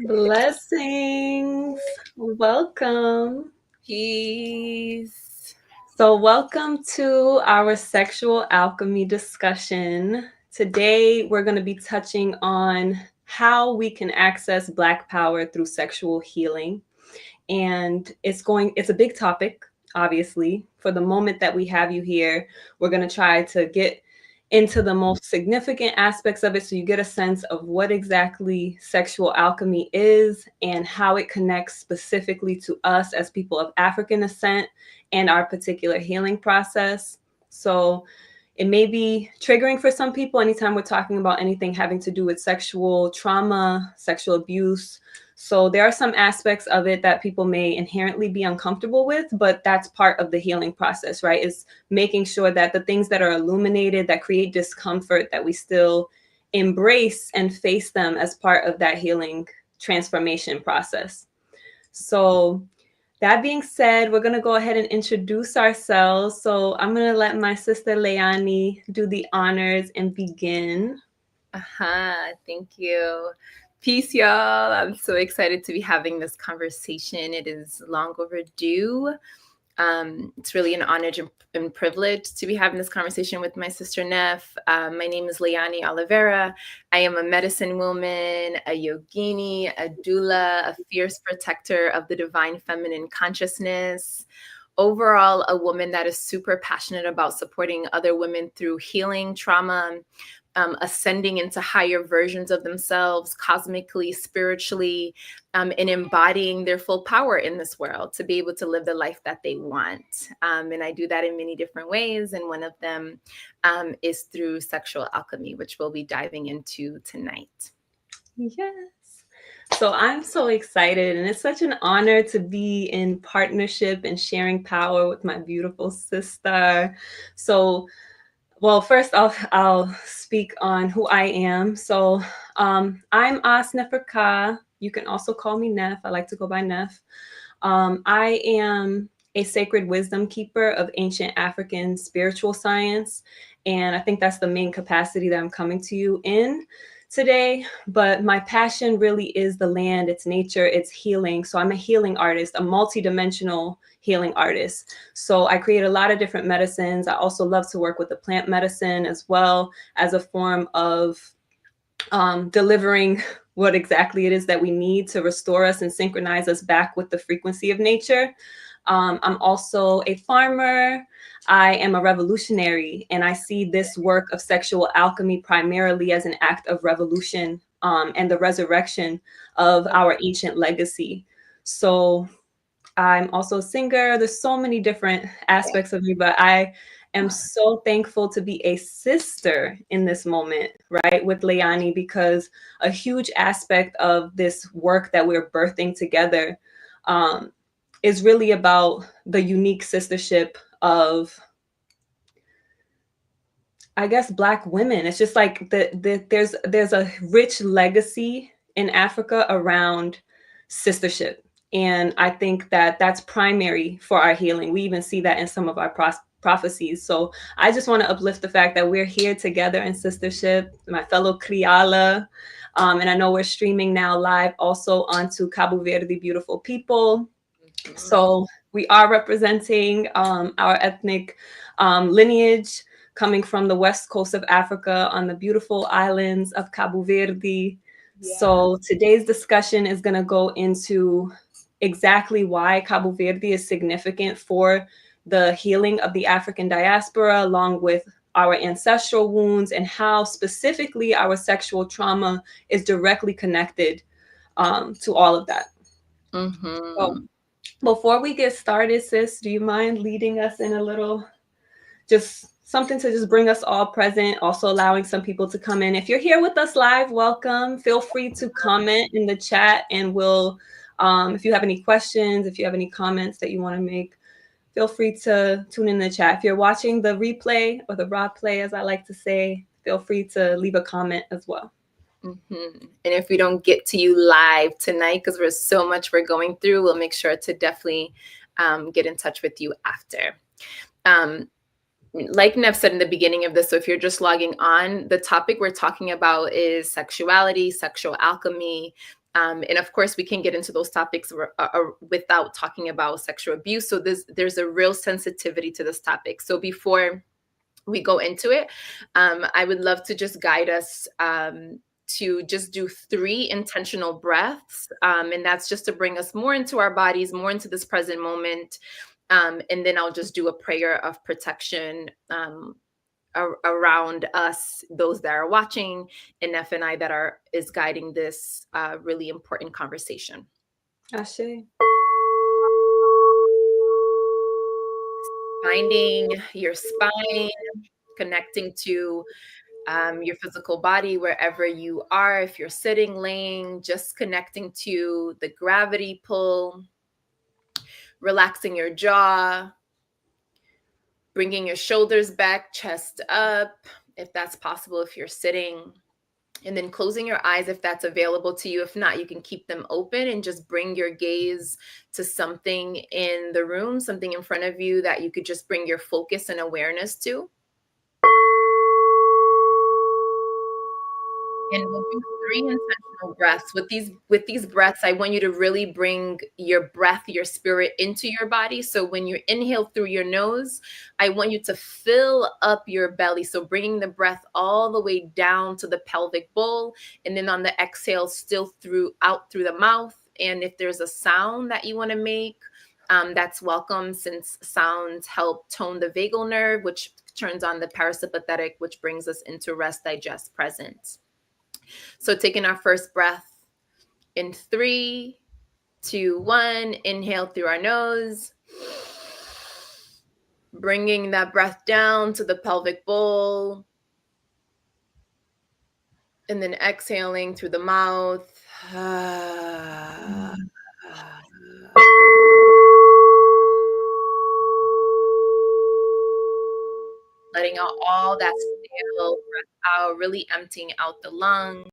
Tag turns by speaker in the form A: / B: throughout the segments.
A: Blessings. Welcome.
B: Peace.
A: So, welcome to our sexual alchemy discussion. Today, we're going to be touching on how we can access Black power through sexual healing. And it's a big topic, obviously. For the moment that we have you here, we're going to try to get into the most significant aspects of it so you get a sense of what exactly sexual alchemy is and how it connects specifically to us as people of African descent and our particular healing process. So it may be triggering for some people anytime we're talking about anything having to do with sexual trauma, sexual abuse. So there are some aspects of it that people may inherently be uncomfortable with, but that's part of the healing process, right? Is making sure that the things that are illuminated, that create discomfort, that we still embrace and face them as part of that healing transformation process. So that being said, we're going to go ahead and introduce ourselves. So I'm going to let my sister Leyanne do the honors and begin.
B: Thank you. Peace, y'all. I'm so excited to be having this conversation. It is long overdue. It's really an honor and privilege to be having this conversation with my sister Nef. My name is Leyanne Oliveira. I am a medicine woman, a yogini, a doula, a fierce protector of the divine feminine consciousness. Overall, a woman that is super passionate about supporting other women through healing trauma, ascending into higher versions of themselves, cosmically, spiritually, and embodying their full power in this world to be able to live the life that they want. And I do that in many different ways. And one of them is through sexual alchemy, which we'll be diving into tonight.
A: Yes. So I'm so excited, and it's such an honor to be in partnership and sharing power with my beautiful sister. So, well, first I'll speak on who I am. So I'm Aust NeferKa. You can also call me Nef. I like to go by Nef. I am a sacred wisdom keeper of ancient African spiritual science. And I think that's the main capacity that I'm coming to you in today. But my passion really is the land, its nature, its healing. So I'm a healing artist, a multidimensional healing artist. So I create a lot of different medicines. I also love to work with the plant medicine as well as a form of delivering what exactly it is that we need to restore us and synchronize us back with the frequency of nature. I'm also a farmer. I am a revolutionary, and I see this work of sexual alchemy primarily as an act of revolution and the resurrection of our ancient legacy. So I'm also a singer. There's so many different aspects of me, but I am so thankful to be a sister in this moment, right, with Leyanne, because a huge aspect of this work that we're birthing together is really about the unique sistership of, I guess, Black women. It's just like there's a rich legacy in Africa around sistership. And I think that that's primary for our healing. We even see that in some of our prophecies. So I just want to uplift the fact that we're here together in sistership, my fellow Kriala. And I know we're streaming now live also onto Cabo Verde, beautiful people. So we are representing our ethnic lineage coming from the west coast of Africa on the beautiful islands of Cabo Verde. Yeah. So today's discussion is going to go into exactly why Cabo Verde is significant for the healing of the African diaspora, along with our ancestral wounds, and how specifically our sexual trauma is directly connected to all of that. So before we get started, sis, do you mind leading us in a little, just something to just bring us all present, also allowing some people to come in? If you're here with us live, welcome. Feel free to comment in the chat, and we'll, if you have any questions, if you have any comments that you want to make, feel free to tune in the chat. If you're watching the replay or the raw play, as I like to say, feel free to leave a comment as well.
B: And if we don't get to you live tonight, because there's so much we're going through, we'll make sure to definitely get in touch with you after. Like Nef said in the beginning of this, so if you're just logging on, the topic we're talking about is sexuality, sexual alchemy, And of course, we can get into those topics without talking about sexual abuse. So there's a real sensitivity to this topic. So before we go into it, I would love to just guide us to just do 3 intentional breaths. And that's just to bring us more into our bodies, more into this present moment. And then I'll just do a prayer of protection around us, those that are watching, and Nef and I that is guiding this really important conversation.
A: Ashe.
B: Finding your spine, connecting to your physical body wherever you are. If you're sitting, laying, just connecting to the gravity pull, relaxing your jaw, bringing your shoulders back, chest up, if that's possible, if you're sitting. And then closing your eyes if that's available to you. If not, you can keep them open and just bring your gaze to something in the room, something in front of you that you could just bring your focus and awareness to. And we'll do 3 intentional breaths. With these breaths, I want you to really bring your breath, your spirit into your body. So when you inhale through your nose, I want you to fill up your belly. So bringing the breath all the way down to the pelvic bowl. And then on the exhale, still out through the mouth. And if there's a sound that you want to make, that's welcome, since sounds help tone the vagal nerve, which turns on the parasympathetic, which brings us into rest, digest, present. So taking our first breath in 3, 2, 1, inhale through our nose, bringing that breath down to the pelvic bowl, and then exhaling through the mouth. Letting out all that stale breath out, really emptying out the lungs.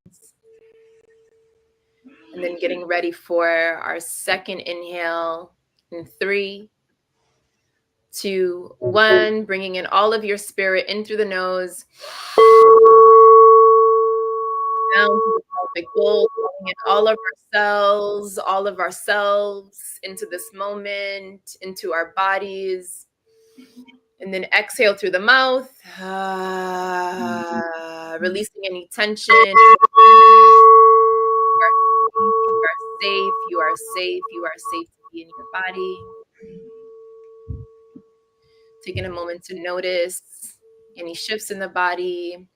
B: And then getting ready for our second inhale in 3, 2, 1, bringing in all of your spirit in through the nose, down to the pelvic bowl, bringing in all of ourselves into this moment, into our bodies. And then exhale through the mouth, releasing any tension. You are safe to be in your body. Taking a moment to notice any shifts in the body.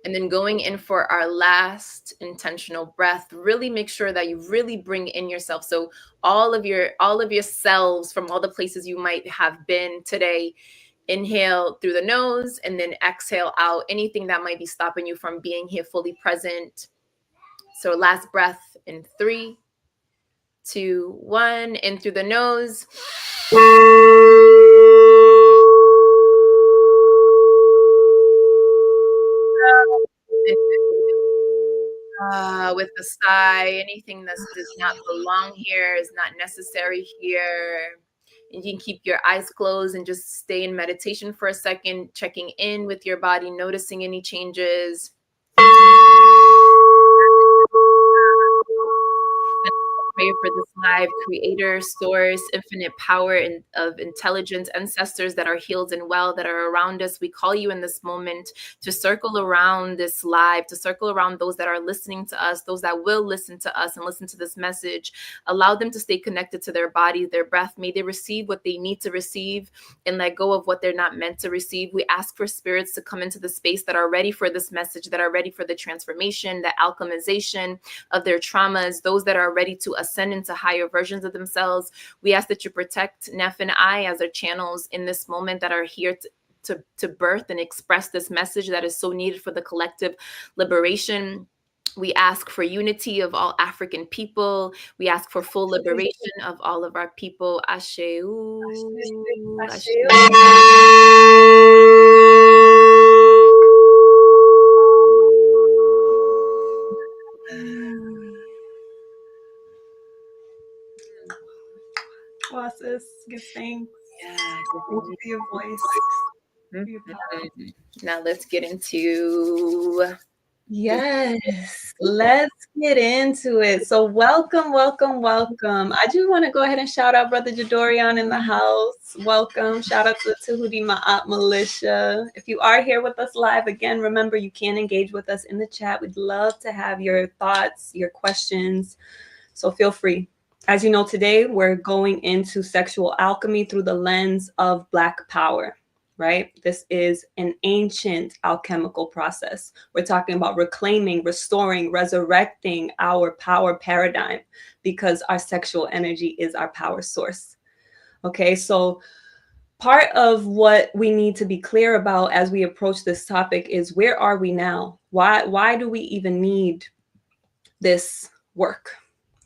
B: And then going in for our last intentional breath, really make sure that you really bring in yourself. So all of your selves from all the places you might have been today, inhale through the nose and then exhale out anything that might be stopping you from being here fully present. So last breath in 3, 2, 1, in through the nose. With a sigh, anything that does not belong here is not necessary here. And you can keep your eyes closed and just stay in meditation for a second, checking in with your body, noticing any changes. Pray for this live creator, source, infinite power of intelligence, ancestors that are healed and well, that are around us. We call you in this moment to circle around this live, to circle around those that are listening to us, those that will listen to us and listen to this message. Allow them to stay connected to their body, their breath. May they receive what they need to receive and let go of what they're not meant to receive. We ask for spirits to come into the space that are ready for this message, that are ready for the transformation, the alchemization of their traumas, those that are ready to ascend into higher versions of themselves. We ask that you protect Nef and I as our channels in this moment that are here to birth and express this message that is so needed for the collective liberation. We ask for unity of all African people. We ask for full liberation of all of our people. Ashe.
A: Wow, sis, give thanks.
B: Yeah,
A: thank you for your voice.
B: Now let's get into
A: Yes, let's get into it. So welcome, welcome, welcome. I do want to go ahead and shout out Brother Jadorian in the house. Welcome. Shout out to the Tahuti Ma'at Militia. If you are here with us live, again, remember you can engage with us in the chat. We'd love to have your thoughts, your questions. So feel free. As you know, today we're going into sexual alchemy through the lens of Black power. Right? This is an ancient alchemical process. We're talking about reclaiming, restoring, resurrecting our power paradigm because our sexual energy is our power source. Okay, so part of what we need to be clear about as we approach this topic is where are we now? Why do we even need this work?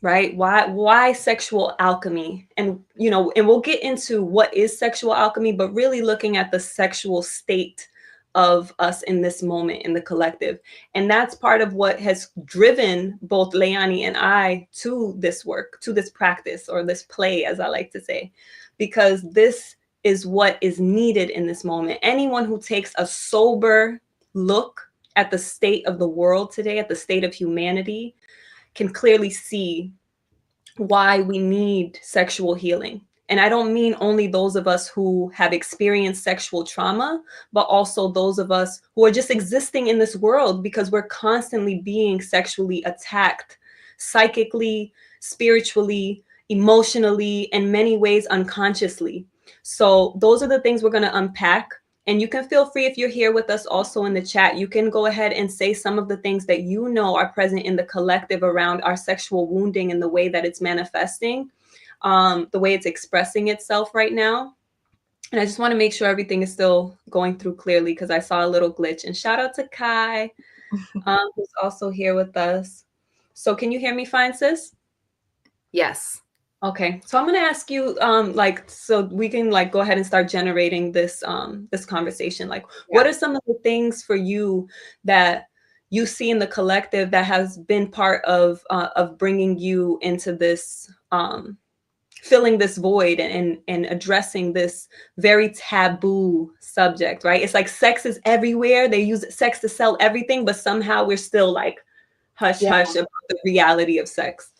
A: Right? Why sexual alchemy? And and we'll get into what is sexual alchemy, but really looking at the sexual state of us in this moment in the collective. And that's part of what has driven both Leyanne and I to this work, to this practice, or this play, as I like to say, because this is what is needed in this moment. Anyone who takes a sober look at the state of the world today, at the state of humanity, can clearly see why we need sexual healing. And I don't mean only those of us who have experienced sexual trauma, but also those of us who are just existing in this world because we're constantly being sexually attacked, psychically, spiritually, emotionally, in many ways unconsciously. So those are the things we're going to unpack. And you can feel free, if you're here with us also in the chat, you can go ahead and say some of the things that you know are present in the collective around our sexual wounding and the way that it's manifesting, the way it's expressing itself right now. And I just want to make sure everything is still going through clearly because I saw a little glitch. And shout out to Kai, who's also here with us. So can you hear me fine, sis?
B: Yes.
A: Okay, so I'm gonna ask you, so we can go ahead and start generating this this conversation. What are some of the things for you that you see in the collective that has been part of bringing you into this, filling this void and addressing this very taboo subject, right? It's like sex is everywhere. They use sex to sell everything, but somehow we're still like hush hush about the reality of sex.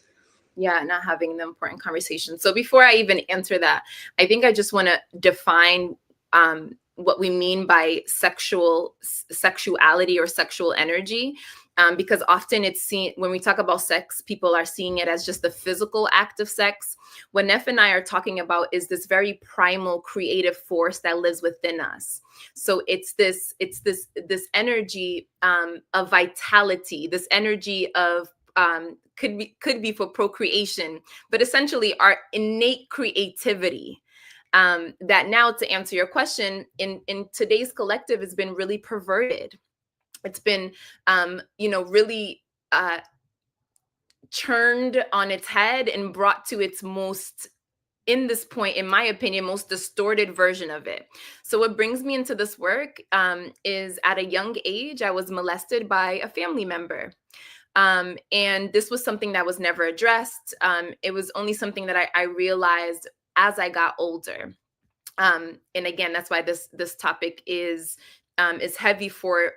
B: Yeah, not having the important conversation. So before I even answer that, I think I just want to define what we mean by sexuality or sexual energy, because often it's seen when we talk about sex, people are seeing it as just the physical act of sex. What Nef and I are talking about is this very primal creative force that lives within us. So it's this energy of vitality, this energy of could be for procreation, but essentially our innate creativity. That now, to answer your question, in today's collective has been really perverted. It's been, really turned on its head and brought to its most, in this point, in my opinion, most distorted version of it. So what brings me into this work is at a young age, I was molested by a family member. And this was something that was never addressed. It was only something that I realized as I got older. And again, that's why this topic is heavy for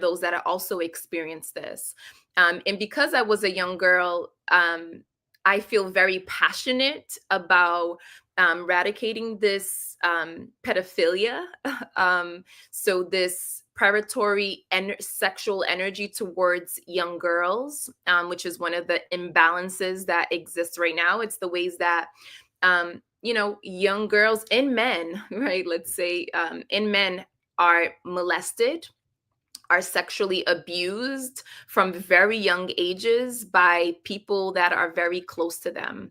B: those that also experience this. And because I was a young girl, I feel very passionate about eradicating this pedophilia. So this predatory and sexual energy towards young girls, which is one of the imbalances that exists right now. It's the ways that, young girls and men, right? Let's say, and men are molested, are sexually abused from very young ages by people that are very close to them.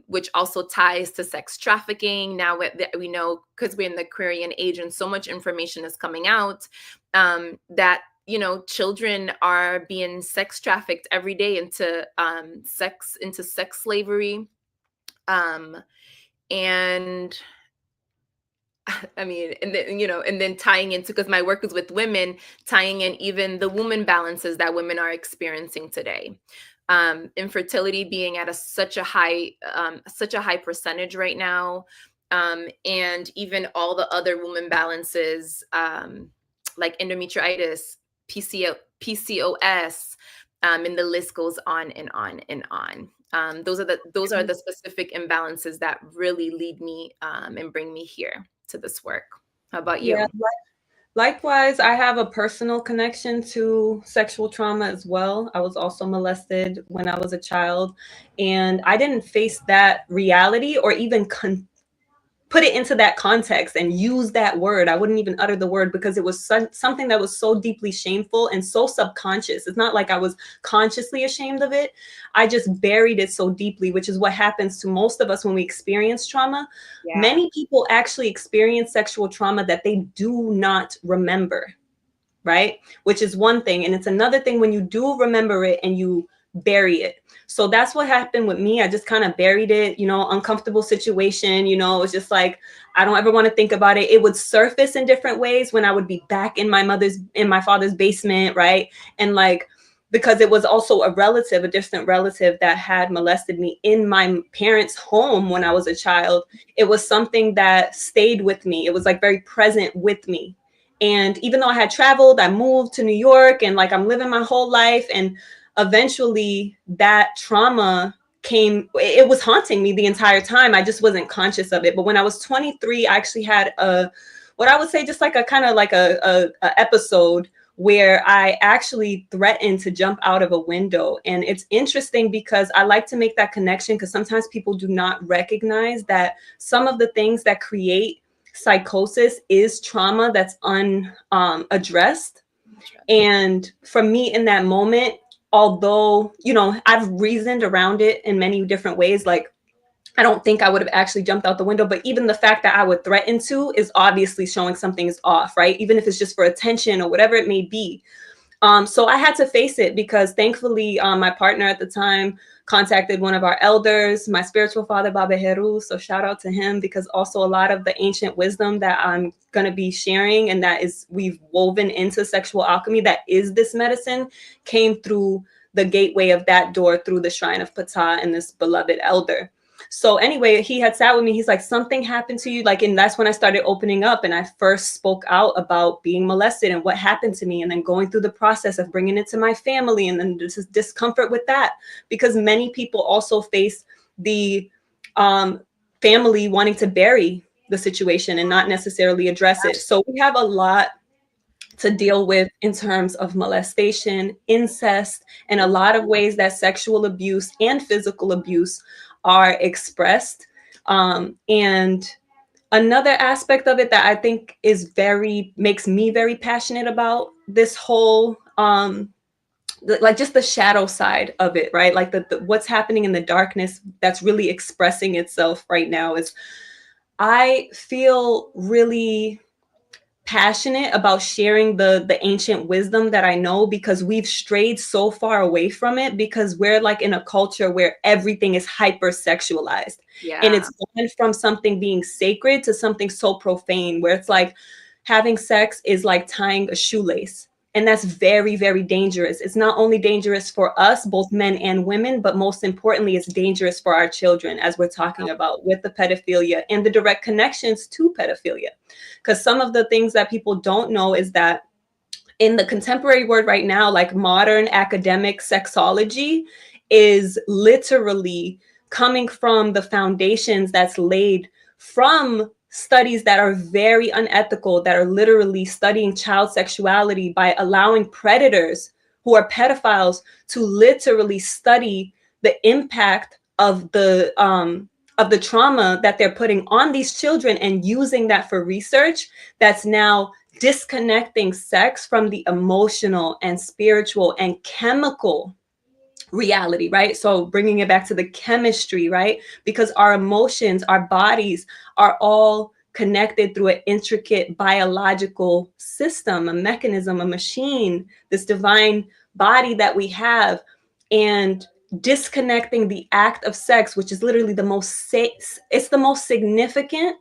B: Which also ties to sex trafficking. Now we know, because we're in the Aquarian age and so much information is coming out, that children are being sex trafficked every day into sex slavery, and I mean, and then, and then tying into, because my work is with women, tying in even the woman balances that women are experiencing today. Infertility being at such a high percentage right now, and even all the other woman balances, like endometritis, PCOS, and the list goes on and on and on. Those are the specific imbalances that really lead me and bring me here to this work. How about you?
A: Yeah, likewise, I have a personal connection to sexual trauma as well. I was also molested when I was a child, and I didn't face that reality or even put it into that context and use that word. I wouldn't even utter the word because it was something that was so deeply shameful and so subconscious. It's not like I was consciously ashamed of it. I just buried it so deeply, which is what happens to most of us when we experience trauma.
B: Yeah.
A: Many people actually experience sexual trauma that they do not remember, right? Which is one thing. And it's another thing when you do remember it and you bury it. So that's what happened with me. I just kind of buried it, uncomfortable situation. It's just like, I don't ever want to think about it. It would surface in different ways when I would be back in my father's basement, right? And like, because it was also a distant relative that had molested me in my parents' home when I was a child. It was something that stayed with me. It was like very present with me. And even though I had traveled, I moved to New York and like I'm living my whole life. And eventually that trauma it was haunting me the entire time. I just wasn't conscious of it. But when I was 23, I actually had what I would say just like a kind of like a episode where I actually threatened to jump out of a window. And it's interesting because I like to make that connection because sometimes people do not recognize that some of the things that create psychosis is trauma that's unaddressed. And for me in that moment, although, I've reasoned around it in many different ways, like I don't think I would have actually jumped out the window, but even the fact that I would threaten to is obviously showing something is off, right? Even if it's just for attention or whatever it may be. So I had to face it because thankfully my partner at the time contacted one of our elders, my spiritual father, Baba Heru. So shout out to him because also a lot of the ancient wisdom that I'm going to be sharing and we've woven into sexual alchemy, that is this medicine, came through the gateway of that door through the shrine of Ptah and this beloved elder. So anyway, he had sat with me. He's like, something happened to you. Like, and that's when I started opening up and I first spoke out about being molested and what happened to me. And then going through the process of bringing it to my family and then this discomfort with that, because many people also face the family wanting to bury the situation and not necessarily address it. So we have a lot to deal with in terms of molestation, incest, and a lot of ways that sexual abuse and physical abuse are expressed. And another aspect of it that I think makes me very passionate about this whole, like just the shadow side of it, right? Like the what's happening in the darkness that's really expressing itself right now is I feel really passionate about sharing the ancient wisdom that I know because we've strayed so far away from it because we're like in a culture where everything is hypersexualized.
B: Yeah.
A: And it's gone from something being sacred to something so profane where it's like having sex is like tying a shoelace. And that's very, very dangerous. It's not only dangerous for us, both men and women, but most importantly, it's dangerous for our children, as we're talking about with the pedophilia and the direct connections to pedophilia. Because some of the things that people don't know is that in the contemporary world right now, like modern academic sexology is literally coming from the foundations that's laid from studies that are very unethical, that are literally studying child sexuality by allowing predators who are pedophiles to literally study the impact of the trauma that they're putting on these children and using that for research that's now disconnecting sex from the emotional and spiritual and chemical reality, right? So bringing it back to the chemistry, right? Because our emotions, our bodies are all connected through an intricate biological system, a mechanism, a machine, this divine body that we have. And disconnecting the act of sex, which is literally it's the most significant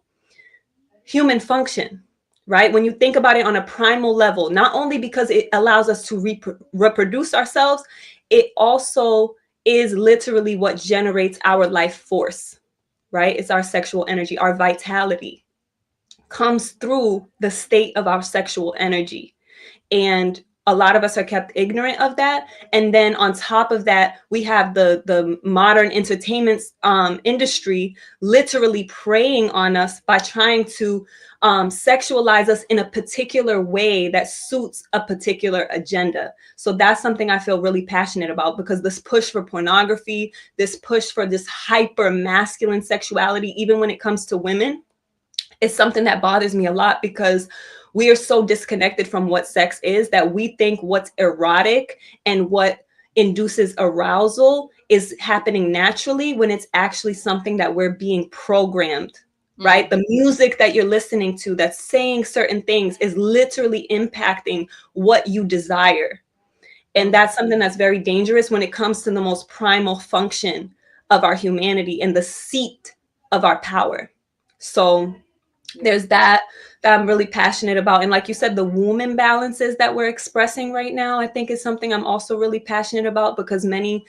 A: human function, right? When you think about it on a primal level, not only because it allows us to reproduce ourselves, it also is literally what generates our life force, right? It's our sexual energy, our vitality comes through the state of our sexual energy. And a lot of us are kept ignorant of that. And then on top of that, we have the modern entertainment industry literally preying on us by trying to sexualize us in a particular way that suits a particular agenda. So that's something I feel really passionate about, because this push for pornography, this push for this hyper masculine sexuality, even when it comes to women, is something that bothers me a lot, because we are so disconnected from what sex is that we think what's erotic and what induces arousal is happening naturally, when it's actually something that we're being programmed, right? The music that you're listening to that's saying certain things is literally impacting what you desire. And that's something that's very dangerous when it comes to the most primal function of our humanity and the seat of our power. So there's that I'm really passionate about. And like you said, the womb imbalances that we're expressing right now, I think is something I'm also really passionate about, because many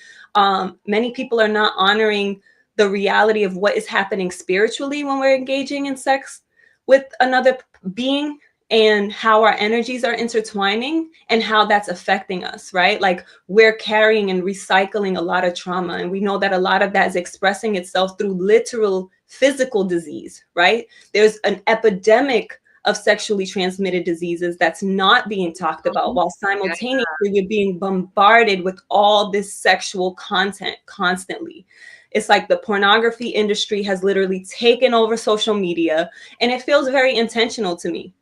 A: people are not honoring the reality of what is happening spiritually when we're engaging in sex with another being, and how our energies are intertwining and how that's affecting us, right? Like, we're carrying and recycling a lot of trauma. And we know that a lot of that is expressing itself through literal physical disease, right? There's an epidemic of sexually transmitted diseases that's not being talked about, while simultaneously you're being bombarded with all this sexual content constantly. It's like the pornography industry has literally taken over social media, and it feels very intentional to me.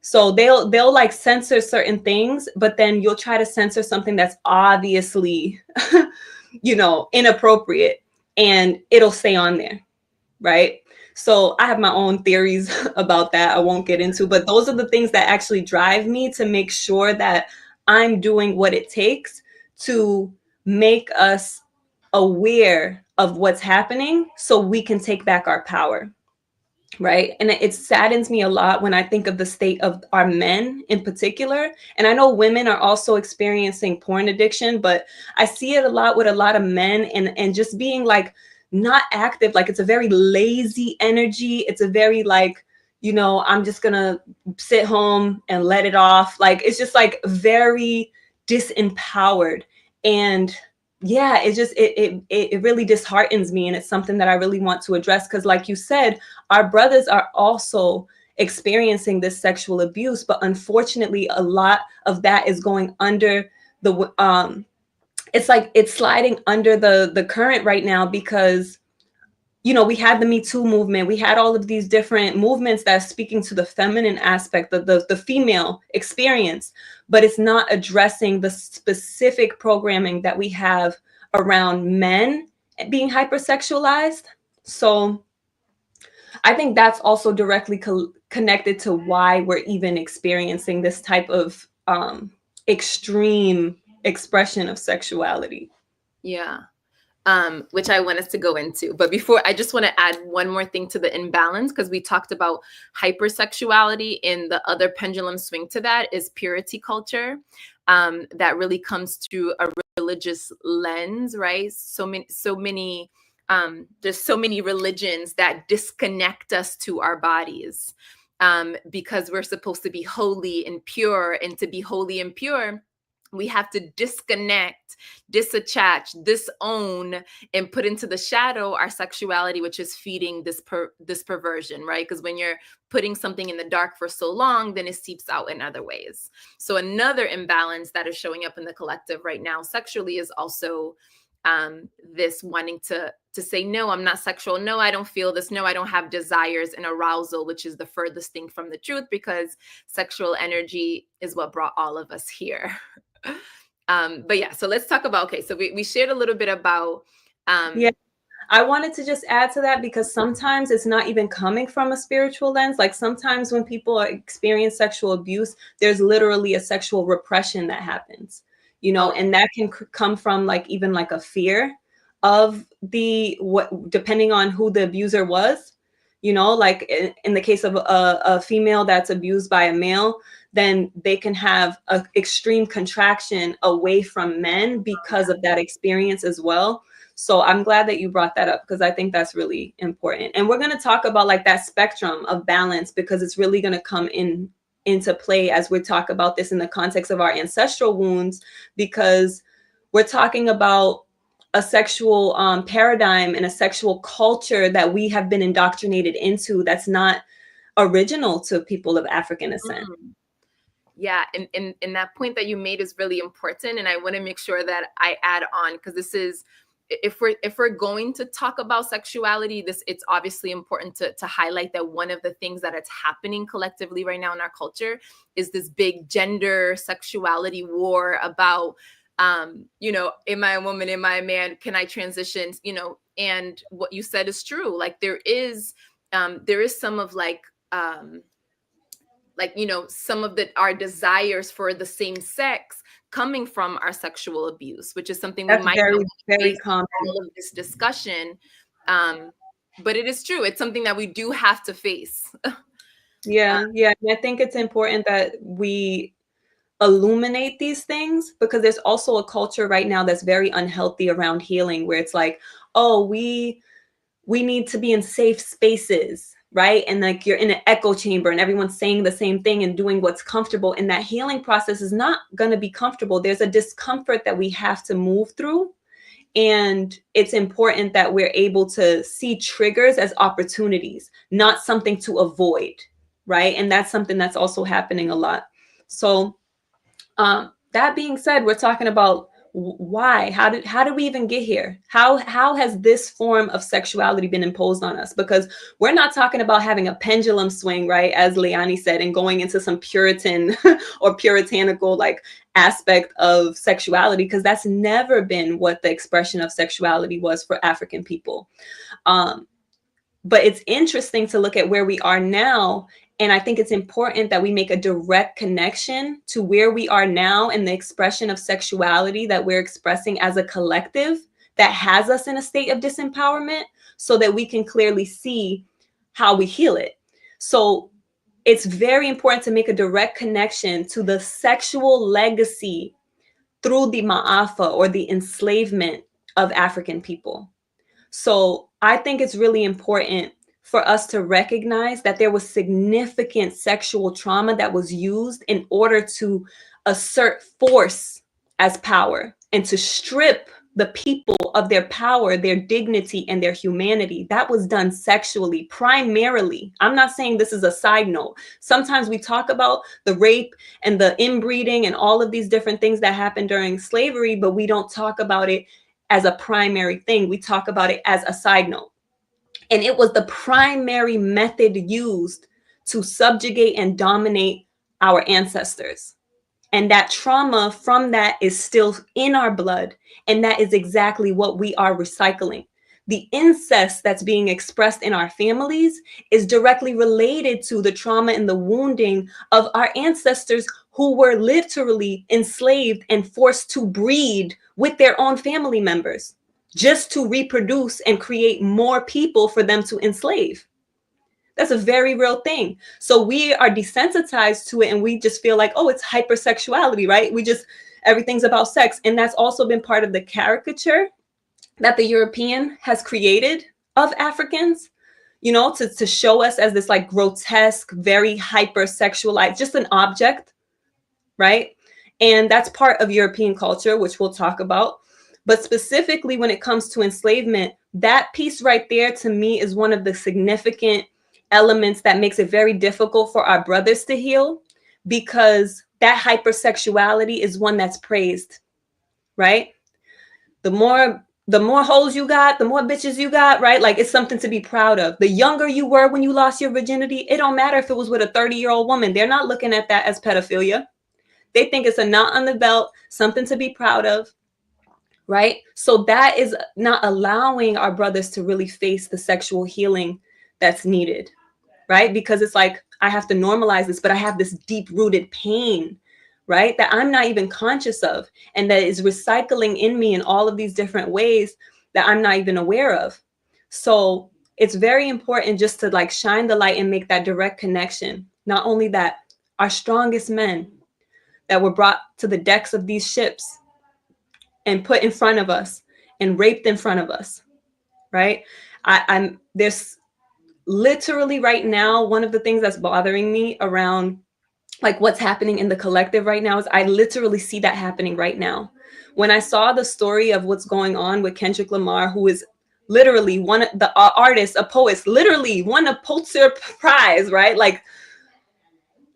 A: So they'll like censor certain things, but then you'll try to censor something that's obviously, inappropriate, and it'll stay on there, right? So I have my own theories about that I won't get into, but those are the things that actually drive me to make sure that I'm doing what it takes to make us aware of what's happening so we can take back our power. Right. And it saddens me a lot when I think of the state of our men in particular. And I know women are also experiencing porn addiction, but I see it a lot with a lot of men, and just being like not active. Like, it's a very lazy energy. It's a very like, I'm just going to sit home and let it off. Like, it's just like very disempowered. And yeah, it really disheartens me. And it's something that I really want to address, because like you said, our brothers are also experiencing this sexual abuse, but unfortunately a lot of that is going under the it's like it's sliding under the current right now, because we had the Me Too movement, we had all of these different movements that are speaking to the feminine aspect of the female experience, but it's not addressing the specific programming that we have around men being hypersexualized. So I think that's also directly connected to why we're even experiencing this type of extreme expression of sexuality.
B: Yeah. Which I want us to go into. But before, I just want to add one more thing to the imbalance, because we talked about hypersexuality, and the other pendulum swing to that is purity culture, that really comes through a religious lens, right? There's so many religions that disconnect us to our bodies, because we're supposed to be holy and pure, and to be holy and pure, we have to disconnect, disattach, disown, and put into the shadow our sexuality, which is feeding this perversion, right? Because when you're putting something in the dark for so long, then it seeps out in other ways. So another imbalance that is showing up in the collective right now sexually is also this wanting to say, no, I'm not sexual. No, I don't feel this. No, I don't have desires and arousal, which is the furthest thing from the truth, because sexual energy is what brought all of us here. But yeah, so let's talk about, okay, so we shared a little bit about
A: yeah, I wanted to just add to that, because sometimes it's not even coming from a spiritual lens. Like, sometimes when people experience sexual abuse, there's literally a sexual repression that happens, and that can come from like even like a fear of depending on who the abuser was, like in the case of a female that's abused by a male, then they can have an extreme contraction away from men because of that experience as well. So I'm glad that you brought that up, because I think that's really important. And we're going to talk about like that spectrum of balance, because it's really going to come in into play as we talk about this in the context of our ancestral wounds, because we're talking about a sexual paradigm and a sexual culture that we have been indoctrinated into that's not original to people of African descent.
B: Yeah, and that point that you made is really important, and I want to make sure that I add on, because this is, if we're going to talk about sexuality, it's obviously important to highlight that one of the things that is happening collectively right now in our culture is this big gender sexuality war about, you know, am I a woman, am I a man, can I transition, you know? And what you said is true. Like there is some of like, you know, some of our desires for the same sex coming from our sexual abuse, which is something we
A: That's
B: might
A: very,
B: not
A: very
B: face
A: common.
B: all of this discussion. But it is true. It's something that we do have to face.
A: Yeah, yeah. And I think it's important that we illuminate these things, because there's also a culture right now that's very unhealthy around healing, where it's like, oh, we need to be in safe spaces, right? And like you're in an echo chamber and everyone's saying the same thing and doing what's comfortable, and that healing process is not going to be comfortable. There's a discomfort that we have to move through, and it's important that we're able to see triggers as opportunities, not something to avoid, right? And that's something that's also happening a lot. So that being said, we're talking about why, how did we even get here? How has this form of sexuality been imposed on us? Because we're not talking about having a pendulum swing, right, as Leyanne said, and going into some Puritan or puritanical like aspect of sexuality, because that's never been what the expression of sexuality was for African people. But it's interesting to look at where we are now. And I think it's important that we make a direct connection to where we are now and the expression of sexuality that we're expressing as a collective that has us in a state of disempowerment, so that we can clearly see how we heal it. So it's very important to make a direct connection to the sexual legacy through the ma'afa, or the enslavement of African people. So I think it's really important for us to recognize that there was significant sexual trauma that was used in order to assert force as power and to strip the people of their power, their dignity, and their humanity. That was done sexually, primarily. I'm not saying this is a side note. Sometimes we talk about the rape and the inbreeding and all of these different things that happened during slavery, but we don't talk about it as a primary thing. We talk about it as a side note. And it was the primary method used to subjugate and dominate our ancestors. And that trauma from that is still in our blood. And that is exactly what we are recycling. The incest that's being expressed in our families is directly related to the trauma and the wounding of our ancestors, who were literally enslaved and forced to breed with their own family members just to reproduce and create more people for them to enslave. That's a very real thing. So we are desensitized to it, and we just feel like, oh, it's hypersexuality, right? Everything's about sex. And that's also been part of the caricature that the European has created of Africans, you know, to show us as this like grotesque, very hypersexualized, just an object, right? And that's part of European culture, which we'll talk about. But specifically when it comes to enslavement, that piece right there to me is one of the significant elements that makes it very difficult for our brothers to heal, because that hypersexuality is one that's praised, right? The more hoes you got, the more bitches you got, right? Like it's something to be proud of. The younger you were when you lost your virginity, it don't matter if it was with a 30-year-old woman. They're not looking at that as pedophilia. They think it's a knot on the belt, something to be proud of, right? So that is not allowing our brothers to really face the sexual healing that's needed, right? Because it's like, I have to normalize this, but I have this deep-rooted pain, right, that I'm not even conscious of, and that is recycling in me in all of these different ways that I'm not even aware of. So it's very important just to like shine the light and make that direct connection. Not only that, our strongest men that were brought to the decks of these ships and put in front of us and raped in front of us, right? I'm there's literally right now, one of the things that's bothering me around like what's happening in the collective right now is I literally see that happening right now. When I saw the story of what's going on with Kendrick Lamar, who is literally one of the artist, a poet, literally won a Pulitzer Prize, right? Like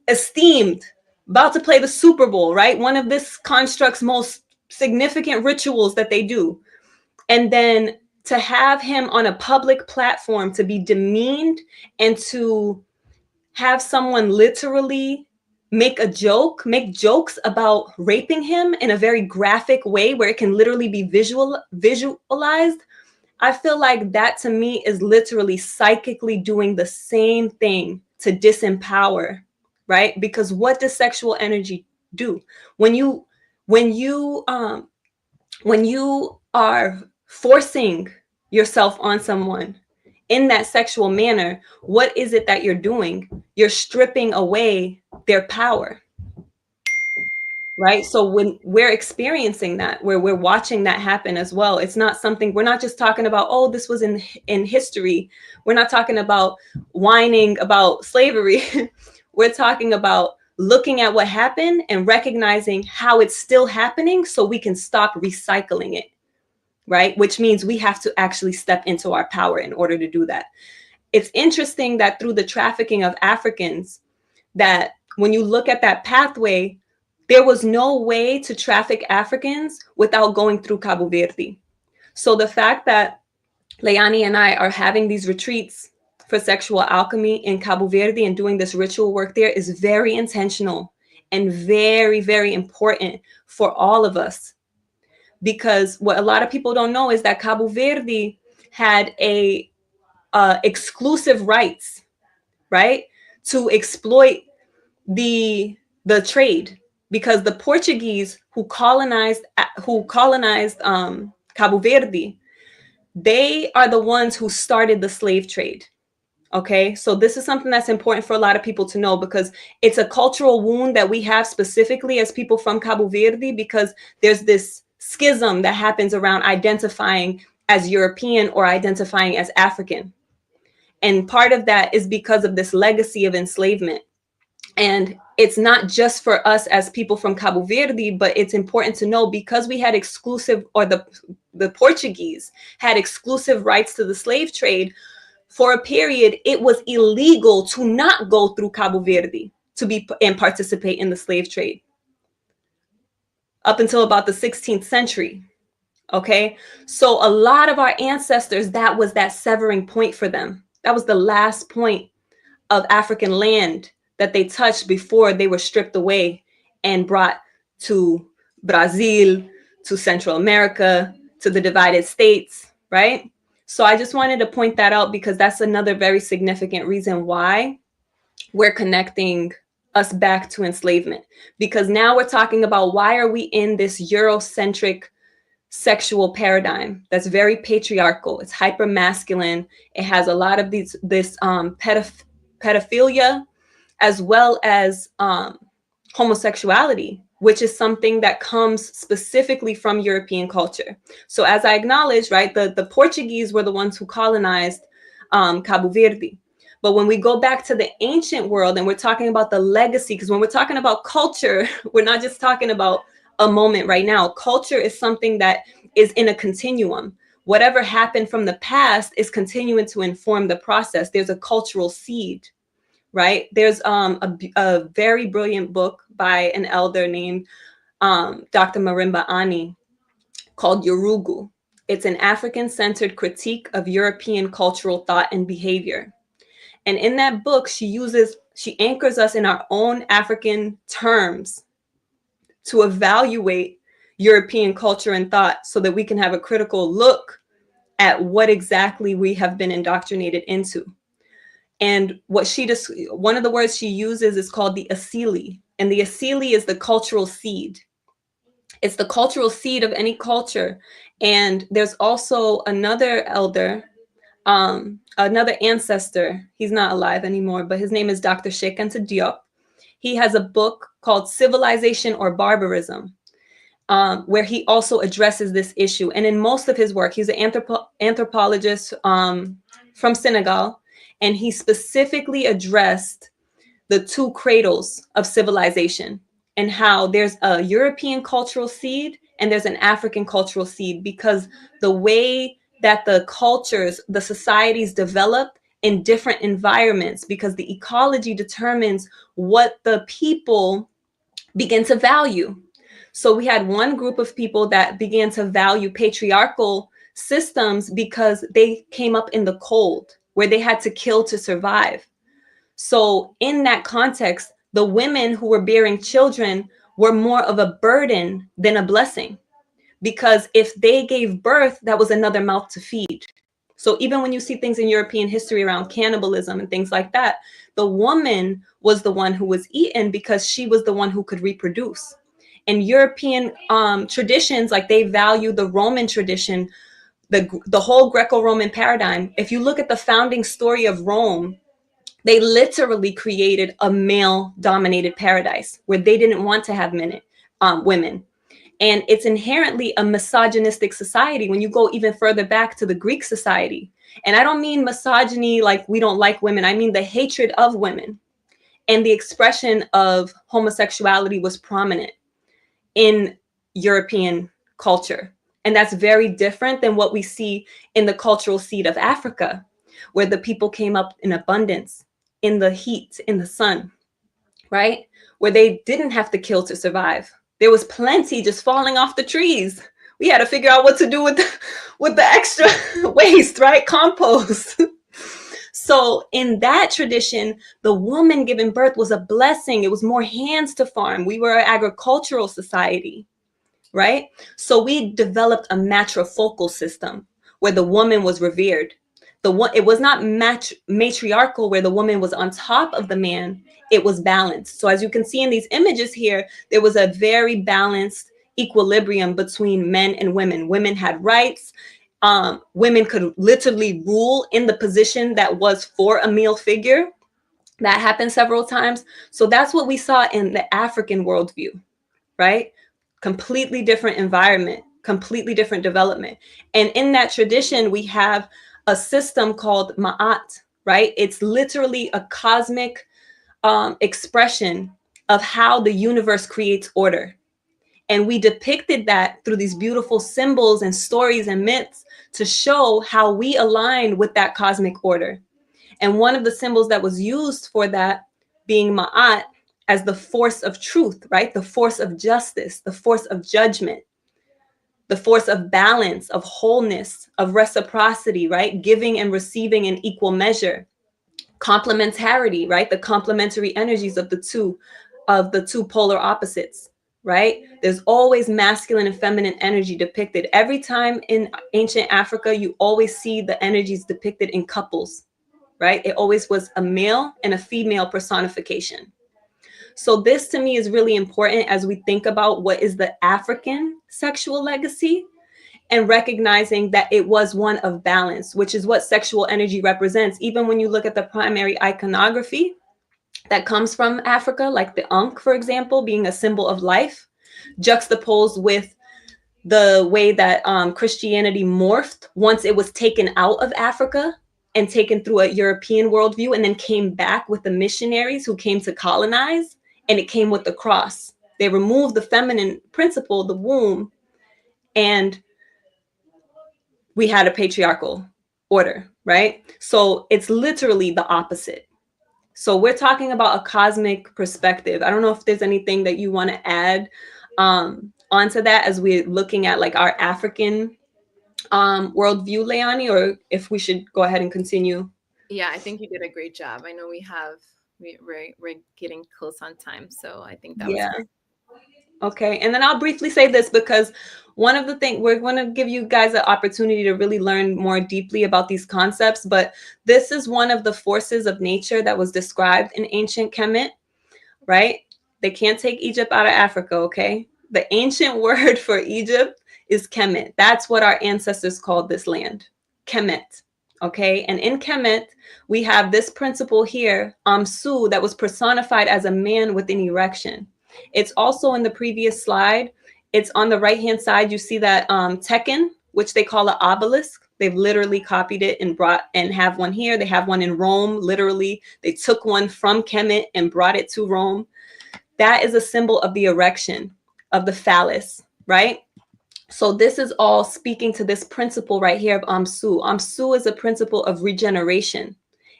A: esteemed, about to play the Super Bowl, right? One of this construct's most significant rituals that they do. And then to have him on a public platform to be demeaned and to have someone literally make jokes about raping him in a very graphic way where it can literally be visualized. I feel like that to me is literally psychically doing the same thing to disempower, right? Because what does sexual energy do? When you when you um when you are forcing yourself on someone in that sexual manner, what is it that you're doing? You're stripping away their power, right? So when we're experiencing that, where we're watching that happen as well, it's not something, we're not just talking about, oh, this was in history. We're not talking about whining about slavery. We're talking about looking at what happened and recognizing how it's still happening so we can stop recycling it, right? Which means we have to actually step into our power in order to do that. It's interesting that through the trafficking of Africans, that when you look at that pathway, there was no way to traffic Africans without going through Cabo Verde. So the fact that Leyanne and I are having these retreats for sexual alchemy in Cabo Verde and doing this ritual work there is very intentional and very, very important for all of us. Because what a lot of people don't know is that Cabo Verde had a exclusive rights, right, to exploit the trade, because the Portuguese who colonized Cabo Verde, they are the ones who started the slave trade. Okay, so this is something that's important for a lot of people to know, because it's a cultural wound that we have specifically as people from Cabo Verde, because there's this schism that happens around identifying as European or identifying as African. And part of that is because of this legacy of enslavement. And it's not just for us as people from Cabo Verde, but it's important to know, because we had exclusive, or the Portuguese had exclusive rights to the slave trade. For a period, it was illegal to not go through Cabo Verde to be and participate in the slave trade up until about the 16th century. Okay, so a lot of our ancestors, that was that severing point for them. That was the last point of African land that they touched before they were stripped away and brought to Brazil, to Central America, to the divided states, right? So I just wanted to point that out, because that's another very significant reason why we're connecting us back to enslavement. Because now we're talking about, why are we in this Eurocentric sexual paradigm that's very patriarchal? It's hyper masculine. It has a lot of this pedophilia, as well as homosexuality, which is something that comes specifically from European culture. So as I acknowledged, right, the Portuguese were the ones who colonized Cabo Verde. But when we go back to the ancient world and we're talking about the legacy, because when we're talking about culture, we're not just talking about a moment right now. Culture is something that is in a continuum. Whatever happened from the past is continuing to inform the process. There's a cultural seed, right? There's a very brilliant book by an elder named Dr. Marimba Ani called Yorugu. It's an African-centered critique of European cultural thought and behavior. And in that book, she anchors us in our own African terms to evaluate European culture and thought, so that we can have a critical look at what exactly we have been indoctrinated into. And one of the words she uses is called the asili. And the asili is the cultural seed. It's the cultural seed of any culture. And there's also another elder, another ancestor. He's not alive anymore, but his name is Dr. Cheikh Anta Diop. He has a book called Civilization or Barbarism, where he also addresses this issue. And in most of his work, he's an anthropologist from Senegal, and he specifically addressed the two cradles of civilization, and how there's a European cultural seed and there's an African cultural seed, because the way that the cultures, the societies develop in different environments, because the ecology determines what the people begin to value. So we had one group of people that began to value patriarchal systems because they came up in the cold, where they had to kill to survive. So in that context, the women who were bearing children were more of a burden than a blessing, because if they gave birth, that was another mouth to feed. So even when you see things in European history around cannibalism and things like that, the woman was the one who was eaten because she was the one who could reproduce. In European traditions, like they value the Roman tradition, the whole Greco-Roman paradigm. If you look at the founding story of Rome, they literally created a male-dominated paradise where they didn't want to have women. And it's inherently a misogynistic society when you go even further back to the Greek society. And I don't mean misogyny like we don't like women. I mean the hatred of women. And the expression of homosexuality was prominent in European culture. And that's very different than what we see in the cultural seed of Africa, where the people came up in abundance, in the heat, in the sun, right? Where they didn't have to kill to survive. There was plenty just falling off the trees. We had to figure out what to do with the extra waste, right? Compost. So in that tradition, the woman giving birth was a blessing. It was more hands to farm. We were an agricultural society, right? So we developed a matrifocal system where the woman was revered. It was not matriarchal where the woman was on top of the man. It was balanced. So as you can see in these images here, there was a very balanced equilibrium between men and women. Women had rights. Women could literally rule in the position that was for a male figure. That happened several times. So that's what we saw in the African worldview, right? Completely different environment, completely different development. And in that tradition, we have a system called Ma'at, right? It's literally a cosmic expression of how the universe creates order. And we depicted that through these beautiful symbols and stories and myths to show how we align with that cosmic order. And one of the symbols that was used for that being Ma'at as the force of truth, right? The force of justice, the force of judgment, the force of balance, of wholeness, of reciprocity, right? Giving and receiving in equal measure. Complementarity, right? The complementary energies of the two polar opposites, right? There's always masculine and feminine energy depicted. Every time in ancient Africa, you always see the energies depicted in couples, right? It always was a male and a female personification. So this to me is really important as we think about what is the African sexual legacy, and recognizing that it was one of balance, which is what sexual energy represents. Even when you look at the primary iconography that comes from Africa, like the Ankh, for example, being a symbol of life, juxtaposed with the way that Christianity morphed once it was taken out of Africa and taken through a European worldview, and then came back with the missionaries who came to colonize, and it came with the cross. They removed the feminine principle, the womb, and we had a patriarchal order, right? So it's literally the opposite. So we're talking about a cosmic perspective. I don't know if there's anything that you want to add onto that as we're looking at like our African worldview, Leyanne, or if we should go ahead and continue.
B: Yeah, I think you did a great job. I know we're getting close on time, so I think that was
A: Yeah.
B: great.
A: Okay. And then I'll briefly say this, because one of the things, we're going to give you guys an opportunity to really learn more deeply about these concepts, but this is one of the forces of nature that was described in ancient Kemet, right? They can't take Egypt out of Africa, okay? The ancient word for Egypt is Kemet. That's what our ancestors called this land, Kemet, okay? And in Kemet, we have this principle here, Amsu, that was personified as a man with an erection. It's also in the previous slide. It's on the right-hand side. You see that Tekken, which they call an obelisk. They've literally copied it and brought and have one here. They have one in Rome. Literally, they took one from Kemet and brought it to Rome. That is a symbol of the erection of the phallus, right? So this is all speaking to this principle right here of Amsu. Amsu is a principle of regeneration.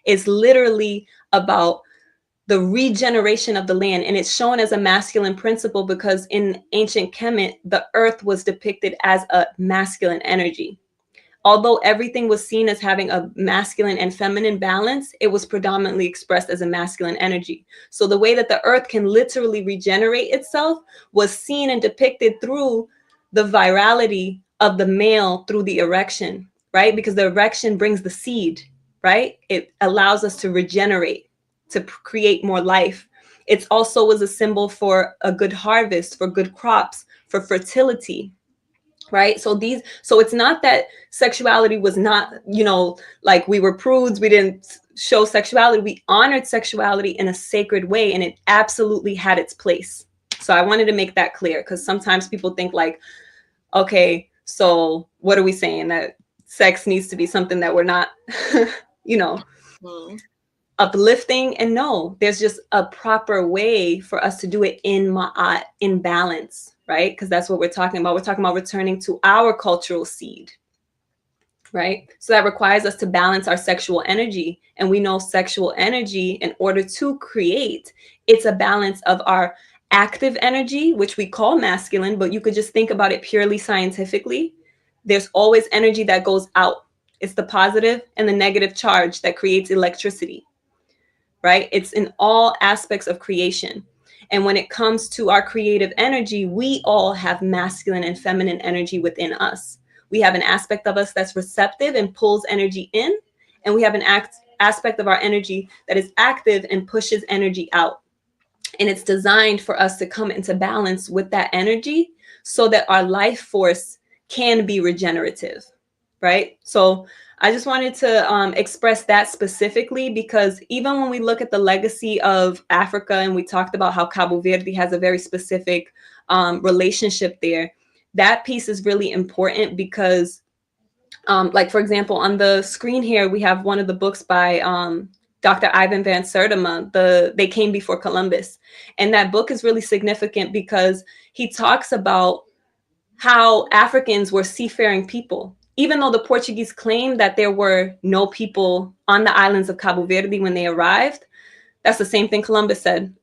A: It's literally about the regeneration of the land. And it's shown as a masculine principle because in ancient Kemet, the earth was depicted as a masculine energy. Although everything was seen as having a masculine and feminine balance, it was predominantly expressed as a masculine energy. So the way that the earth can literally regenerate itself was seen and depicted through the virality of the male through the erection, right? Because the erection brings the seed, right? It allows us to regenerate, to create more life. It also was a symbol for a good harvest, for good crops, for fertility, right? So it's not that sexuality was not, like we were prudes, we didn't show sexuality. We honored sexuality in a sacred way, and it absolutely had its place. So I wanted to make that clear, because sometimes people think like, okay, so what are we saying, that sex needs to be something that we're not, uplifting? And no, there's just a proper way for us to do it in ma'at, in balance, right? Because that's what we're talking about. We're talking about returning to our cultural seed, right? So that requires us to balance our sexual energy. And we know sexual energy, in order to create, it's a balance of our active energy, which we call masculine, but you could just think about it purely scientifically. There's always energy that goes out. It's the positive and the negative charge that creates electricity, right? It's in all aspects of creation. And when it comes to our creative energy, we all have masculine and feminine energy within us. We have an aspect of us that's receptive and pulls energy in, and we have an aspect of our energy that is active and pushes energy out. And it's designed for us to come into balance with that energy so that our life force can be regenerative, right? So I just wanted to express that specifically, because even when we look at the legacy of Africa, and we talked about how Cabo Verde has a very specific relationship there, that piece is really important because, like, for example, on the screen here, we have one of the books by Dr. Ivan van Sertima, They Came Before Columbus. And that book is really significant because he talks about how Africans were seafaring people. Even though the Portuguese claimed that there were no people on the islands of Cabo Verde when they arrived, that's the same thing Columbus said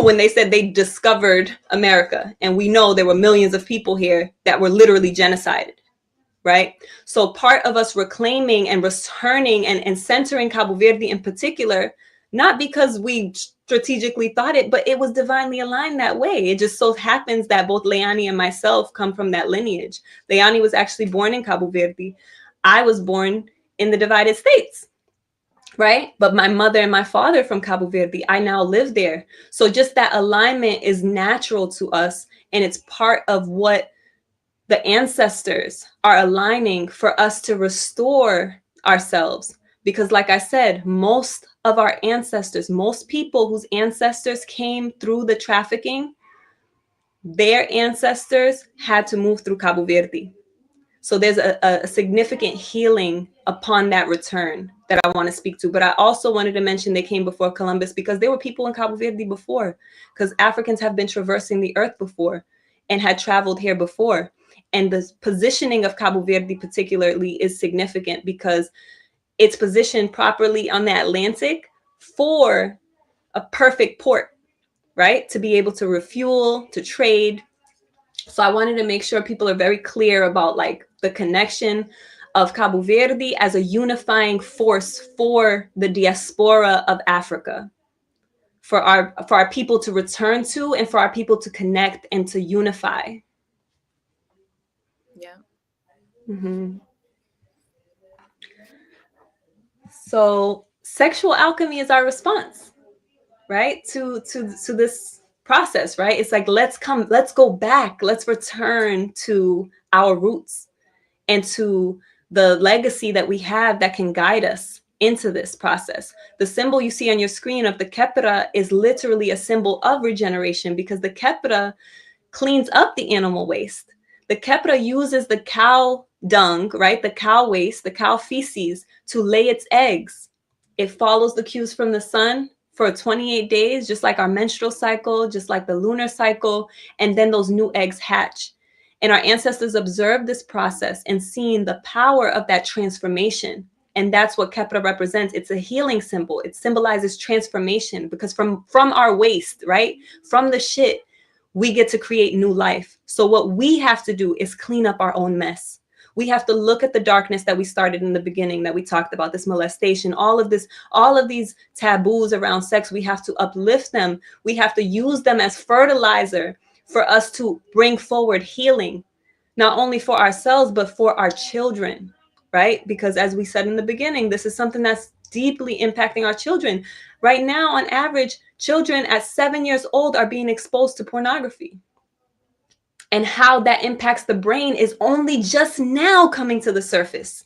A: when they said they discovered America. And we know there were millions of people here that were literally genocided, right? So part of us reclaiming and returning and centering Cabo Verde in particular, not because we strategically thought it, but it was divinely aligned that way. It just so happens that both Leyanne and myself come from that lineage. Leyanne was actually born in Cabo Verde. I was born in the divided states, right? But my mother and my father from Cabo Verde, I now live there. So just that alignment is natural to us, and it's part of what the ancestors are aligning for us to restore ourselves. Because like I said, most of our ancestors, most people whose ancestors came through the trafficking, their ancestors had to move through Cabo Verde. So there's a significant healing upon that return that I want to speak to. But I also wanted to mention they came before Columbus because there were people in Cabo Verde before, because Africans have been traversing the earth before and had traveled here before. And the positioning of Cabo Verde particularly is significant because it's positioned properly on the Atlantic for a perfect port, right? To be able to refuel, to trade. So I wanted to make sure people are very clear about like the connection of Cabo Verde as a unifying force for the diaspora of Africa, for our people to return to, and for our people to connect and to unify.
B: Yeah.
A: Mm-hmm. So sexual alchemy is our response, right? To this process, right? It's like, let's go back, let's return to our roots and to the legacy that we have that can guide us into this process. The symbol you see on your screen of the kepra is literally a symbol of regeneration, because the kepra cleans up the animal waste. The kepra uses the cow dung, right? The cow waste, the cow feces to lay its eggs. It follows the cues from the sun for 28 days, just like our menstrual cycle, just like the lunar cycle, and then those new eggs hatch. And our ancestors observed this process and seen the power of that transformation. And that's what Kepra represents. It's a healing symbol. It symbolizes transformation because from our waste, right? From the shit, we get to create new life. So what we have to do is clean up our own mess. We have to look at the darkness that we started in the beginning, that we talked about, this molestation, all of these taboos around sex. We have to uplift them. We have to use them as fertilizer for us to bring forward healing, not only for ourselves, but for our children, right? Because as we said in the beginning, this is something that's deeply impacting our children. Right now, on average, children at 7 years old are being exposed to pornography. And how that impacts the brain is only just now coming to the surface.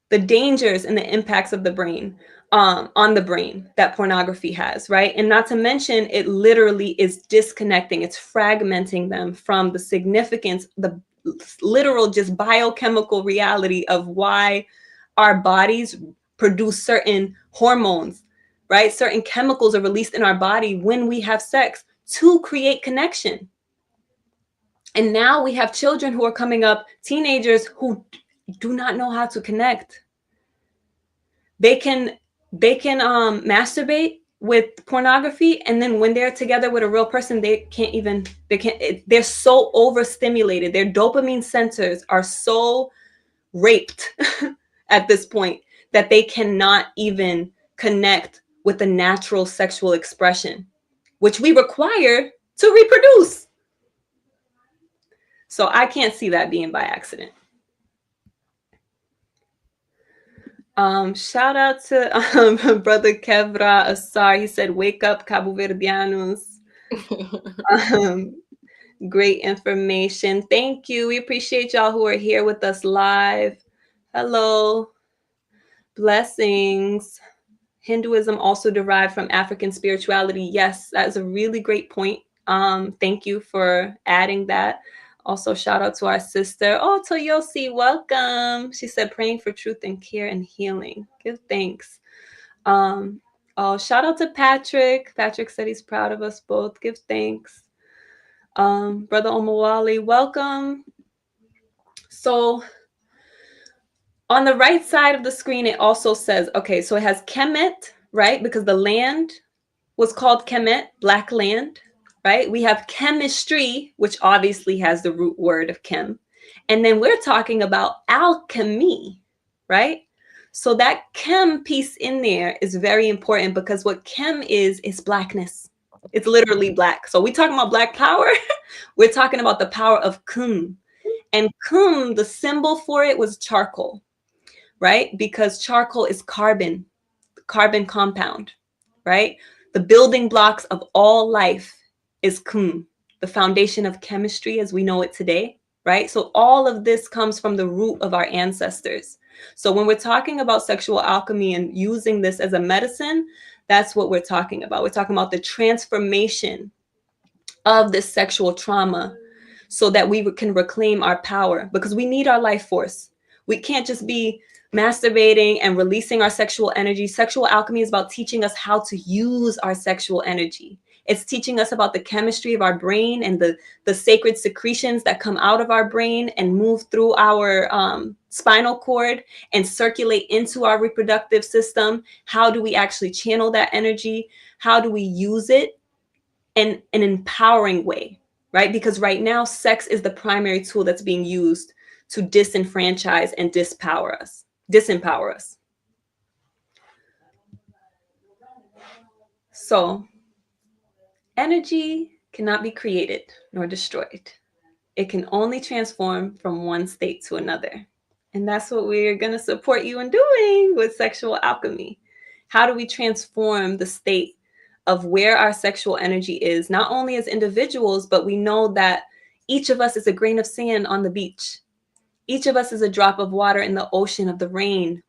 A: The dangers and the impacts of the brain, on the brain, that pornography has, right? And not to mention, it literally is disconnecting, it's fragmenting them from the significance, the literal just biochemical reality of why our bodies produce certain hormones, right? Certain chemicals are released in our body when we have sex to create connection. And now we have children who are coming up, teenagers who do not know how to connect. They can masturbate with pornography, and then when they're together with a real person, they're so overstimulated. Their dopamine centers are so raped at this point that they cannot even connect with the natural sexual expression, which we require to reproduce. So I can't see that being by accident. Shout out to brother Kevra Asar. He said, "Wake up, Cabo Verdeanos." Great information. Thank you. We appreciate y'all who are here with us live. Hello. Blessings. Hinduism also derived from African spirituality. Yes, that is a really great point. Thank you for adding that. Also, shout out to our sister. Oh, Toyosi, welcome. She said, praying for truth and care and healing. Give thanks. Oh, shout out to Patrick. Patrick said he's proud of us both. Give thanks. Brother Omawali, welcome. So on the right side of the screen, it also says, okay, so it has Kemet, right? Because the land was called Kemet, black land, right? We have chemistry, which obviously has the root word of chem. And then we're talking about alchemy, right? So that chem piece in there is very important because what chem is blackness. It's literally black. So we talking about black power. We're talking about the power of kum. And kum, the symbol for it was charcoal, right? Because charcoal is carbon compound, right? The building blocks of all life is kum, the foundation of chemistry as we know it today, right? So all of this comes from the root of our ancestors. So when we're talking about sexual alchemy and using this as a medicine, that's what we're talking about. We're talking about the transformation of this sexual trauma so that we can reclaim our power, because we need our life force. We can't just be masturbating and releasing our sexual energy. Sexual alchemy is about teaching us how to use our sexual energy. It's teaching us about the chemistry of our brain and the sacred secretions that come out of our brain and move through our spinal cord and circulate into our reproductive system. How do we actually channel that energy? How do we use it in an empowering way, right? Because right now, sex is the primary tool that's being used to disenfranchise and disempower us. So energy cannot be created nor destroyed. It can only transform from one state to another. And that's what we're going to support you in doing with sexual alchemy. How do we transform the state of where our sexual energy is, not only as individuals, but we know that each of us is a grain of sand on the beach. Each of us is a drop of water in the ocean of the rain.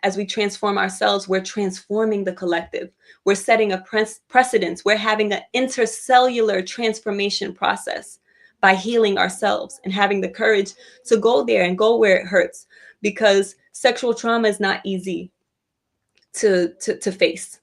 A: As we transform ourselves, we're transforming the collective. We're setting a precedence. We're having an intercellular transformation process by healing ourselves and having the courage to go there and go where it hurts, because sexual trauma is not easy to face.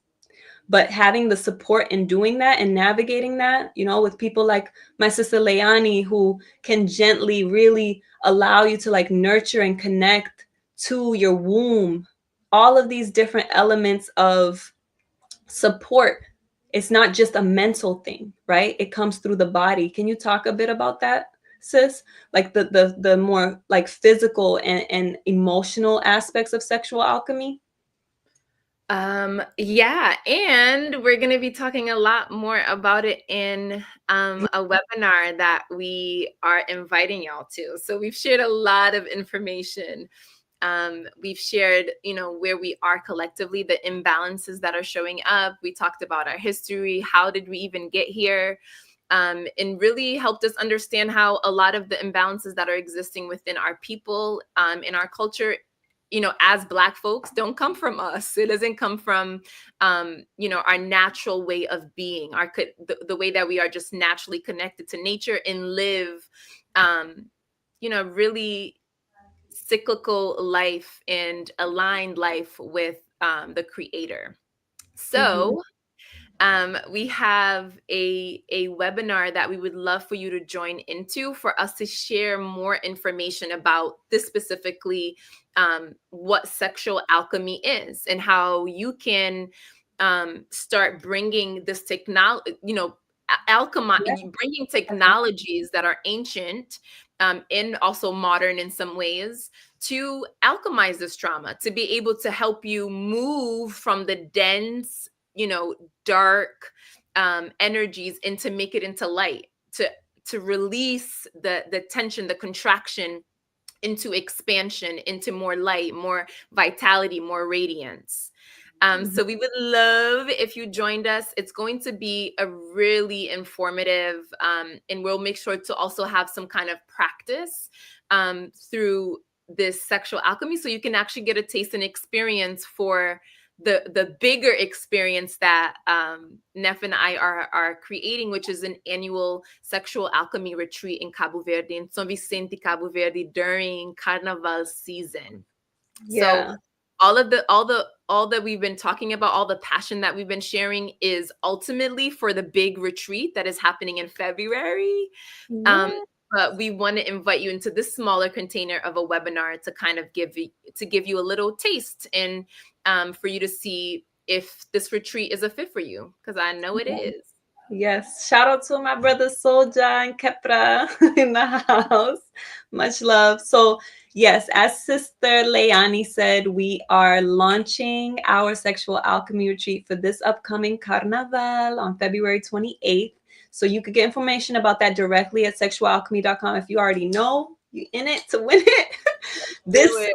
A: But having the support in doing that and navigating that, you know, with people like my sister Leyanne, who can gently really allow you to like nurture and connect to your womb, all of these different elements of support. It's not just a mental thing, right? It comes through the body. Can you talk a bit about that, sis? Like the more like physical and emotional aspects of sexual alchemy?
B: Yeah, and we're going to be talking a lot more about it in a webinar that we are inviting y'all to. So we've shared a lot of information. We've shared, you know, where we are collectively, the imbalances that are showing up. We talked about our history. How did we even get here? And really helped us understand how a lot of the imbalances that are existing within our people, in our culture, you know, as Black folks, don't come from us. It doesn't come from, you know, our natural way of being, the way that we are just naturally connected to nature and live, you know, really cyclical life and aligned life with the Creator.
A: Mm-hmm.
B: So we have a webinar that we would love for you to join into, for us to share more information about this, specifically what sexual alchemy is and how you can start bringing this technology, you know, bringing technologies that are ancient and also modern in some ways, to alchemize this trauma, to be able to help you move from the dense, you know, dark energies, and to make it into light, to release the tension, the contraction, into expansion, into more light, more vitality, more radiance. So we would love if you joined us. It's going to be a really informative, and we'll make sure to also have some kind of practice through this sexual alchemy, so you can actually get a taste and experience for the bigger experience that Nef and I are creating, which is an annual sexual alchemy retreat in Cabo Verde, in Sao Vicente, Cabo Verde, during Carnival season. So
A: Yeah.
B: all that we've been talking about, all the passion that we've been sharing, is ultimately for the big retreat that is happening in February. Um,
A: Yeah.
B: but we want to invite you into this smaller container of a webinar to kind of give you a little taste, and for you to see if this retreat is a fit for you, because I know it is.
A: Yes. Shout out to my brother Solja and Kepra in the house. Much love. So, yes, as Sister Leyanne said, we are launching our sexual alchemy retreat for this upcoming Carnival on February 28th. So, you could get information about that directly at sexualalchemy.com. If you already know, you're in it to win it. This
B: Do it.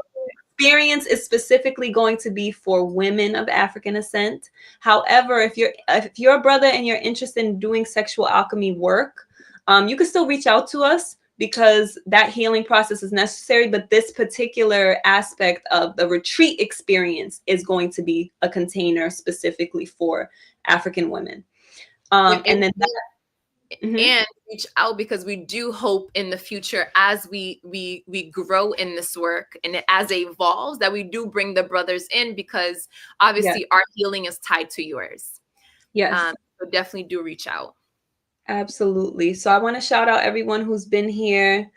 A: experience is specifically going to be for women of African descent. However, if you're a brother and you're interested in doing sexual alchemy work, you can still reach out to us, because that healing process is necessary. But this particular aspect of the retreat experience is going to be a container specifically for African women. And then mhm.
B: And reach out, because we do hope in the future, as we grow in this work and as it evolves, that we do bring the brothers in, because
A: Yes,
B: obviously our healing is tied to yours.
A: yes.
B: So definitely do reach out.
A: Absolutely. So I want to shout out everyone who's been here,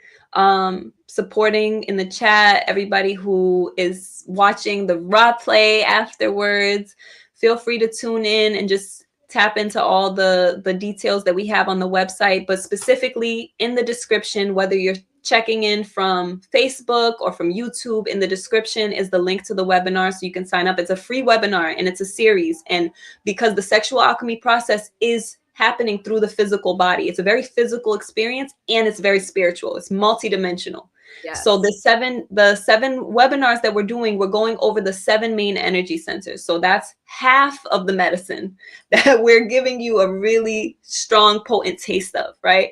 A: supporting in the chat, everybody who is watching the raw play afterwards. Feel free to tune in and just tap into all the details that we have on the website, but specifically in the description, whether you're checking in from Facebook or from YouTube, in the description is the link to the webinar, so you can sign up. It's a free webinar and it's a series. And because the sexual alchemy process is happening through the physical body, it's a very physical experience, and it's very spiritual. It's multidimensional.
B: Yes.
A: So the seven webinars that we're doing, we're going over the 7 main energy centers. So that's half of the medicine that we're giving you a really strong, potent taste of, right?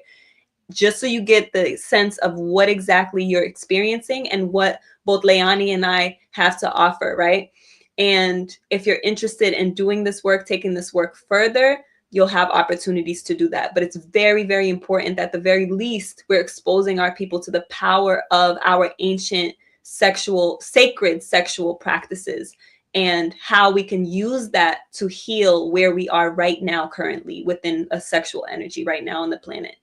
A: Just so you get the sense of what exactly you're experiencing and what both Leyanne and I have to offer, right? And if you're interested in doing this work, taking this work further, you'll have opportunities to do that. But it's very, very important that at the very least, we're exposing our people to the power of our ancient sacred sexual practices and how we can use that to heal where we are right now, currently within a sexual energy right now on the planet.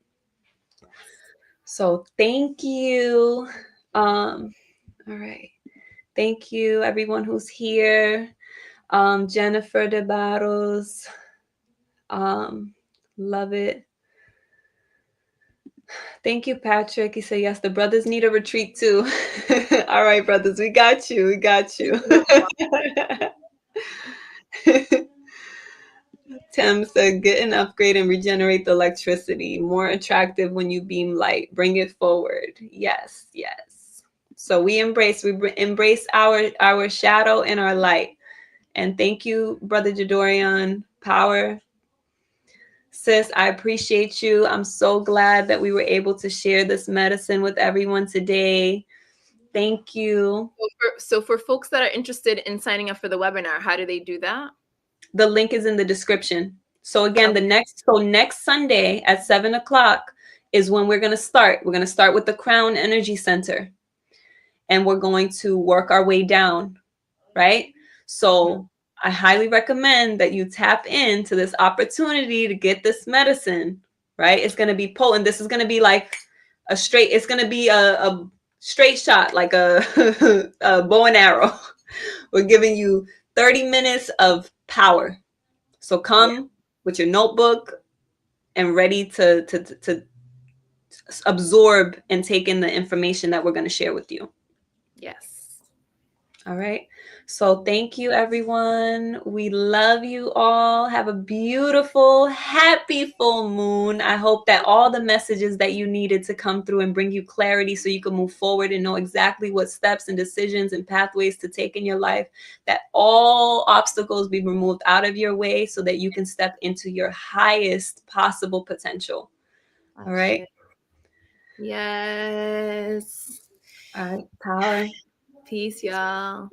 A: So thank you. All right. Thank you, everyone who's here. Jennifer de Barros. Love it. Thank you, Patrick. He said, yes, the brothers need a retreat too. All right, brothers, we got you. We got you. Tim said, get an upgrade and regenerate the electricity. More attractive when you beam light. Bring it forward. Yes, yes. So we embrace our shadow and our light. And thank you, Brother Jadorian. Power. Sis, I appreciate you. I'm so glad that we were able to share this medicine with everyone today. Thank you.
B: So for folks that are interested in signing up for the webinar, how do they do that?
A: The link is in the description. So again, next Sunday at 7:00 is when we're going to start. We're going to start with the Crown Energy Center, and we're going to work our way down, right? So I highly recommend that you tap into this opportunity to get this medicine, right? It's going to be potent. This is going to be like it's going to be a straight shot, like a, a bow and arrow. We're giving you 30 minutes of power. So come with your notebook and ready to absorb and take in the information that we're going to share with you.
B: Yes.
A: All right. So thank you, everyone. We love you all. Have a beautiful, happy full moon. I hope that all the messages that you needed to come through and bring you clarity so you can move forward and know exactly what steps and decisions and pathways to take in your life, that all obstacles be removed out of your way so that you can step into your highest possible potential. All right.
B: Yes.
A: All right. Power.
B: Peace, y'all.